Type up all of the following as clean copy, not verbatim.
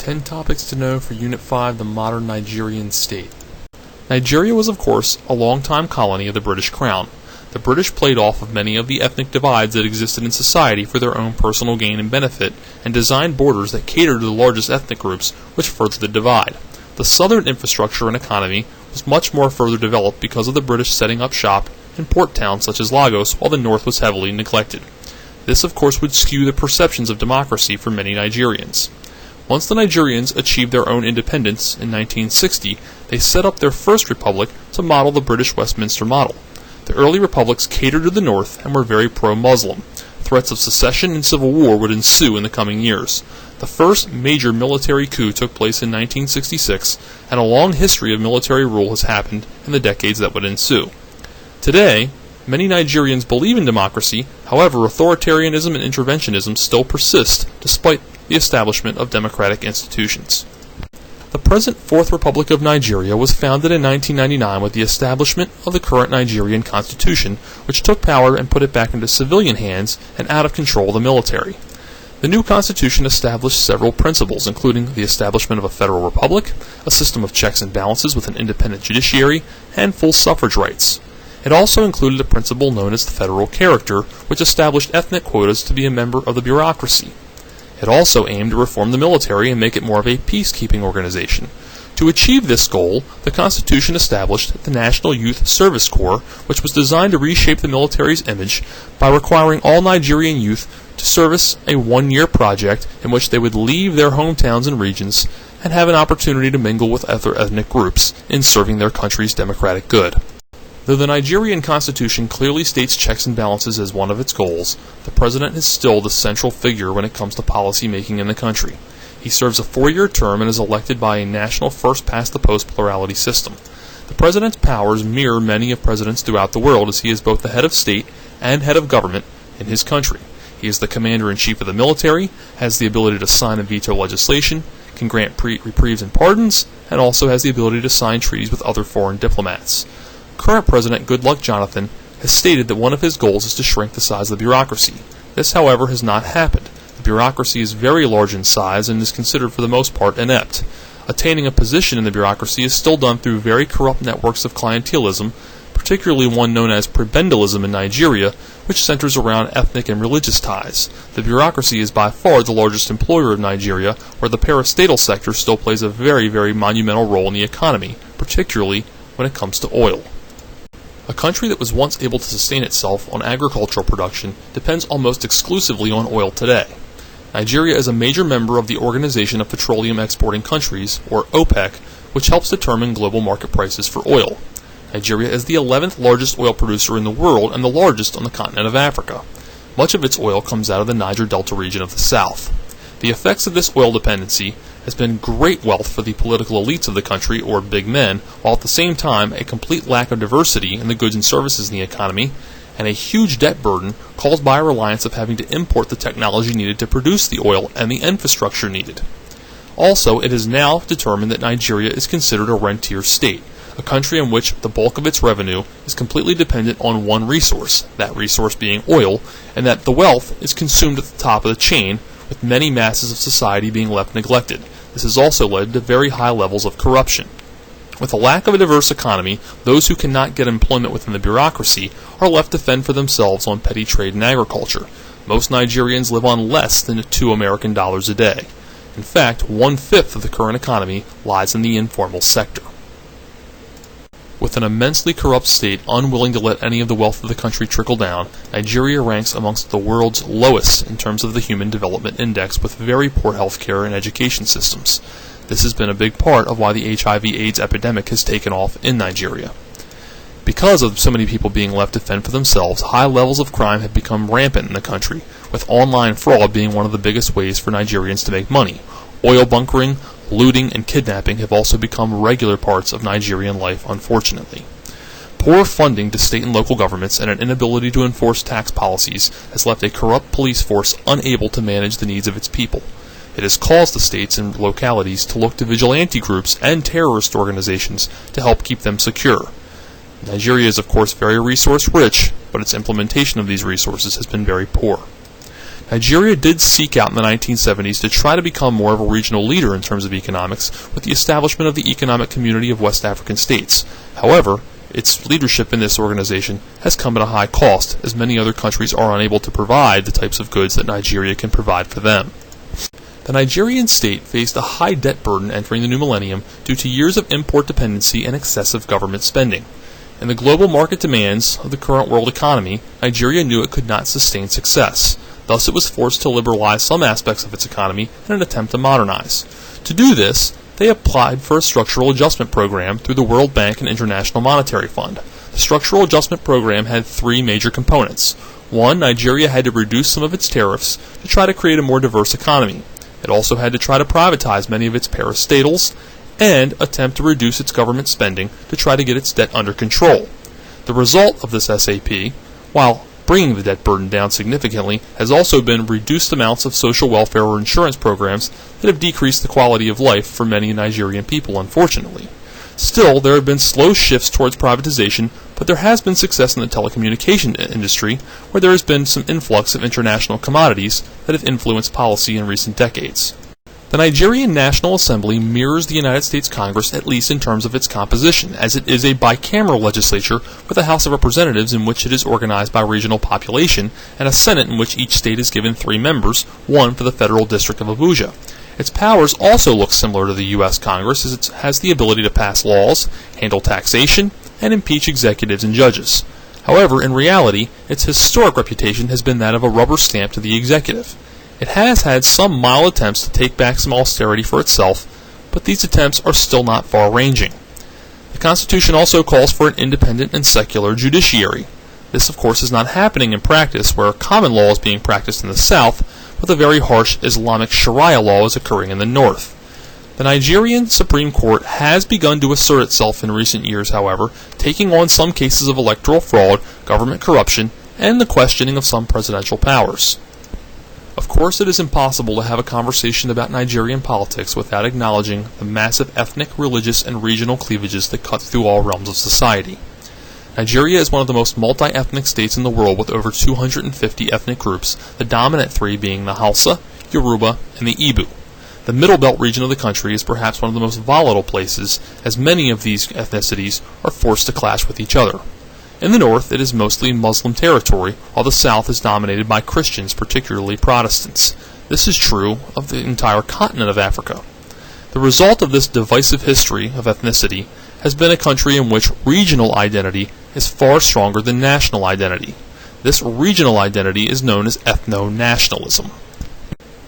10 Topics to Know for Unit 5, The Modern Nigerian State. Nigeria was, of course, a long-time colony of the British Crown. The British played off of many of the ethnic divides that existed in society for their own personal gain and benefit, and designed borders that catered to the largest ethnic groups, which furthered the divide. The southern infrastructure and economy was much more further developed because of the British setting up shop in port towns such as Lagos, while the north was heavily neglected. This, of course, would skew the perceptions of democracy for many Nigerians. Once the Nigerians achieved their own independence in 1960, they set up their first republic to model the British Westminster model. The early republics catered to the north and were very pro-Muslim. Threats of secession and civil war would ensue in the coming years. The first major military coup took place in 1966, and a long history of military rule has happened in the decades that would ensue. Today, many Nigerians believe in democracy, however authoritarianism and interventionism still persist despite the establishment of democratic institutions. The present Fourth Republic of Nigeria was founded in 1999 with the establishment of the current Nigerian constitution, which took power and put it back into civilian hands and out of control of the military. The new constitution established several principles, including the establishment of a federal republic, a system of checks and balances with an independent judiciary, and full suffrage rights. It also included a principle known as the federal character, which established ethnic quotas to be a member of the bureaucracy. It also aimed to reform the military and make it more of a peacekeeping organization. To achieve this goal, the Constitution established the National Youth Service Corps, which was designed to reshape the military's image by requiring all Nigerian youth to service a one-year project in which they would leave their hometowns and regions and have an opportunity to mingle with other ethnic groups in serving their country's democratic good. Though the Nigerian Constitution clearly states checks and balances as one of its goals, the President is still the central figure when it comes to policy making in the country. He serves a 4-year term and is elected by a national first-past-the-post plurality system. The President's powers mirror many of presidents throughout the world, as he is both the head of state and head of government in his country. He is the commander-in-chief of the military, has the ability to sign and veto legislation, can grant reprieves and pardons, and also has the ability to sign treaties with other foreign diplomats. Current President Goodluck Jonathan has stated that one of his goals is to shrink the size of the bureaucracy. This, however, has not happened. The bureaucracy is very large in size and is considered for the most part inept. Attaining a position in the bureaucracy is still done through very corrupt networks of clientelism, particularly one known as prebendalism in Nigeria, which centers around ethnic and religious ties. The bureaucracy is by far the largest employer of Nigeria, where the parastatal sector still plays a very, very monumental role in the economy, particularly when it comes to oil. A country that was once able to sustain itself on agricultural production depends almost exclusively on oil today. Nigeria is a major member of the Organization of Petroleum Exporting Countries, or OPEC, which helps determine global market prices for oil. Nigeria is the 11th largest oil producer in the world and the largest on the continent of Africa. Much of its oil comes out of the Niger Delta region of the south. The effects of this oil dependency has been great wealth for the political elites of the country, or big men, while at the same time a complete lack of diversity in the goods and services in the economy, and a huge debt burden caused by a reliance of having to import the technology needed to produce the oil and the infrastructure needed. Also, it is now determined that Nigeria is considered a rentier state, a country in which the bulk of its revenue is completely dependent on one resource, that resource being oil, and that the wealth is consumed at the top of the chain, with many masses of society being left neglected. This has also led to very high levels of corruption. With a lack of a diverse economy, those who cannot get employment within the bureaucracy are left to fend for themselves on petty trade and agriculture. Most Nigerians live on less than $2 American a day. In fact, 1/5 of the current economy lies in the informal sector. With an immensely corrupt state unwilling to let any of the wealth of the country trickle down, Nigeria ranks amongst the world's lowest in terms of the Human Development Index, with very poor healthcare and education systems. This has been a big part of why the HIV/AIDS epidemic has taken off in Nigeria. Because of so many people being left to fend for themselves, high levels of crime have become rampant in the country, with online fraud being one of the biggest ways for Nigerians to make money. Oil bunkering, looting, and kidnapping have also become regular parts of Nigerian life, unfortunately. Poor funding to state and local governments and an inability to enforce tax policies has left a corrupt police force unable to manage the needs of its people. It has caused the states and localities to look to vigilante groups and terrorist organizations to help keep them secure. Nigeria is, of course, very resource-rich, but its implementation of these resources has been very poor. Nigeria did seek out in the 1970s to try to become more of a regional leader in terms of economics with the establishment of the Economic Community of West African States. However, its leadership in this organization has come at a high cost, as many other countries are unable to provide the types of goods that Nigeria can provide for them. The Nigerian state faced a high debt burden entering the new millennium due to years of import dependency and excessive government spending. In the global market demands of the current world economy, Nigeria knew it could not sustain success. Thus, it was forced to liberalize some aspects of its economy in an attempt to modernize. To do this, they applied for a structural adjustment program through the World Bank and International Monetary Fund. The structural adjustment program had three major components. One, Nigeria had to reduce some of its tariffs to try to create a more diverse economy. It also had to try to privatize many of its parastatals and attempt to reduce its government spending to try to get its debt under control. The result of this SAP, while bringing the debt burden down significantly, has also been reduced amounts of social welfare or insurance programs that have decreased the quality of life for many Nigerian people, unfortunately. Still, there have been slow shifts towards privatization, but there has been success in the telecommunication industry, where there has been some influx of international commodities that have influenced policy in recent decades. The Nigerian National Assembly mirrors the United States Congress, at least in terms of its composition, as it is a bicameral legislature with a House of Representatives in which it is organized by regional population, and a Senate in which each state is given 3 members, 1 for the Federal District of Abuja. Its powers also look similar to the U.S. Congress, as it has the ability to pass laws, handle taxation, and impeach executives and judges. However, in reality, its historic reputation has been that of a rubber stamp to the executive. It has had some mild attempts to take back some austerity for itself, but these attempts are still not far-ranging. The Constitution also calls for an independent and secular judiciary. This, of course, is not happening in practice, where common law is being practiced in the South, but the very harsh Islamic Sharia law is occurring in the North. The Nigerian Supreme Court has begun to assert itself in recent years, however, taking on some cases of electoral fraud, government corruption, and the questioning of some presidential powers. Of course, it is impossible to have a conversation about Nigerian politics without acknowledging the massive ethnic, religious, and regional cleavages that cut through all realms of society. Nigeria is one of the most multi-ethnic states in the world, with over 250 ethnic groups, the dominant 3 being the Hausa, Yoruba, and the Igbo. The Middle Belt region of the country is perhaps one of the most volatile places, as many of these ethnicities are forced to clash with each other. In the north, it is mostly Muslim territory, while the south is dominated by Christians, particularly Protestants. This is true of the entire continent of Africa. The result of this divisive history of ethnicity has been a country in which regional identity is far stronger than national identity. This regional identity is known as ethno-nationalism.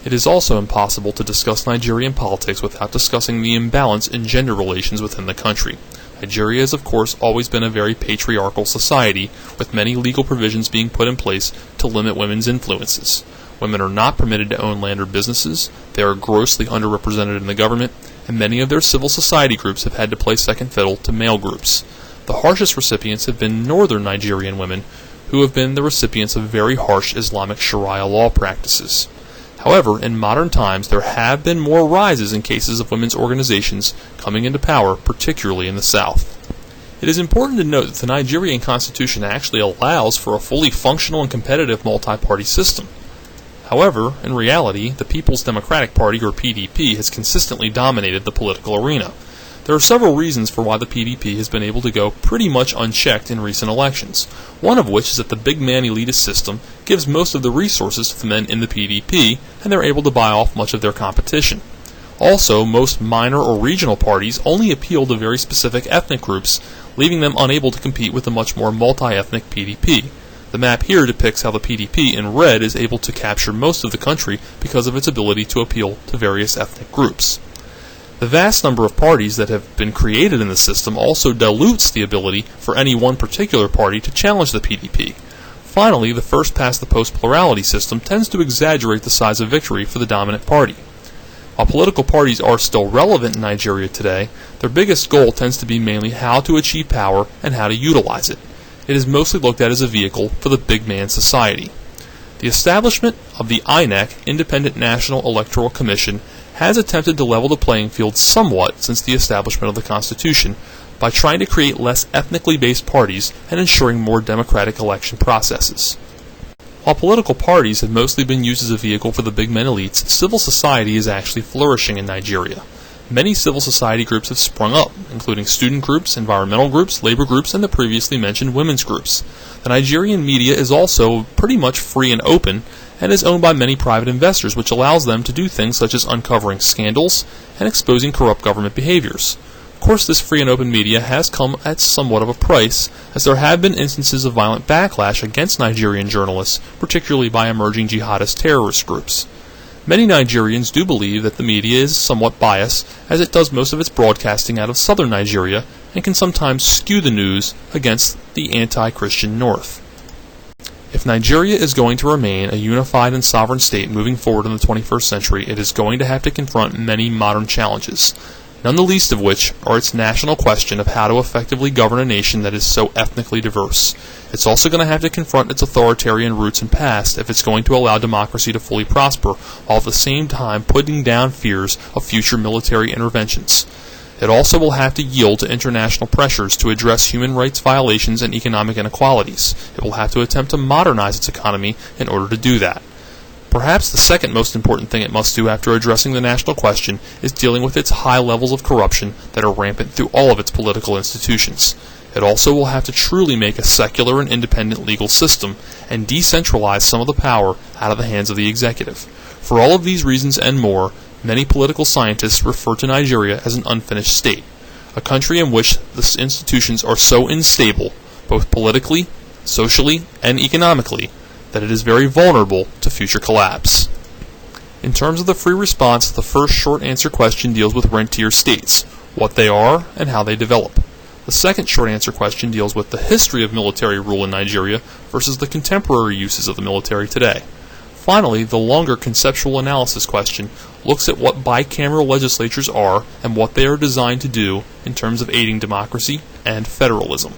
It is also impossible to discuss Nigerian politics without discussing the imbalance in gender relations within the country. Nigeria has, of course, always been a very patriarchal society, with many legal provisions being put in place to limit women's influences. Women are not permitted to own land or businesses, they are grossly underrepresented in the government, and many of their civil society groups have had to play second fiddle to male groups. The harshest recipients have been northern Nigerian women, who have been the recipients of very harsh Islamic Sharia law practices. However, in modern times, there have been more rises in cases of women's organizations coming into power, particularly in the South. It is important to note that the Nigerian Constitution actually allows for a fully functional and competitive multi-party system. However, in reality, the People's Democratic Party, or PDP, has consistently dominated the political arena. There are several reasons for why the PDP has been able to go pretty much unchecked in recent elections, one of which is that the big man elitist system gives most of the resources to the men in the PDP, and they're able to buy off much of their competition. Also, most minor or regional parties only appeal to very specific ethnic groups, leaving them unable to compete with the much more multi-ethnic PDP. The map here depicts how the PDP in red is able to capture most of the country because of its ability to appeal to various ethnic groups. The vast number of parties that have been created in the system also dilutes the ability for any one particular party to challenge the PDP. Finally, the first-past-the-post plurality system tends to exaggerate the size of victory for the dominant party. While political parties are still relevant in Nigeria today, their biggest goal tends to be mainly how to achieve power and how to utilize it. It is mostly looked at as a vehicle for the big man society. The establishment of the INEC, Independent National Electoral Commission, has attempted to level the playing field somewhat since the establishment of the Constitution by trying to create less ethnically based parties and ensuring more democratic election processes. While political parties have mostly been used as a vehicle for the big men elites, civil society is actually flourishing in Nigeria. Many civil society groups have sprung up, including student groups, environmental groups, labor groups, and the previously mentioned women's groups. The Nigerian media is also pretty much free and open, and is owned by many private investors, which allows them to do things such as uncovering scandals and exposing corrupt government behaviors. Of course, this free and open media has come at somewhat of a price, as there have been instances of violent backlash against Nigerian journalists, particularly by emerging jihadist terrorist groups. Many Nigerians do believe that the media is somewhat biased, as it does most of its broadcasting out of southern Nigeria, and can sometimes skew the news against the anti-Christian north. If Nigeria is going to remain a unified and sovereign state moving forward in the 21st century, it is going to have to confront many modern challenges, none the least of which are its national question of how to effectively govern a nation that is so ethnically diverse. It's also going to have to confront its authoritarian roots and past if it's going to allow democracy to fully prosper, while at the same time putting down fears of future military interventions. It also will have to yield to international pressures to address human rights violations and economic inequalities. It will have to attempt to modernize its economy in order to do that. Perhaps the second most important thing it must do after addressing the national question is dealing with its high levels of corruption that are rampant through all of its political institutions. It also will have to truly make a secular and independent legal system and decentralize some of the power out of the hands of the executive. For all of these reasons and more, many political scientists refer to Nigeria as an unfinished state, a country in which the institutions are so unstable, both politically, socially, and economically, that it is very vulnerable to future collapse. In terms of the free response, the first short answer question deals with rentier states, what they are, and how they develop. The second short answer question deals with the history of military rule in Nigeria versus the contemporary uses of the military today. Finally, the longer conceptual analysis question looks at what bicameral legislatures are and what they are designed to do in terms of aiding democracy and federalism.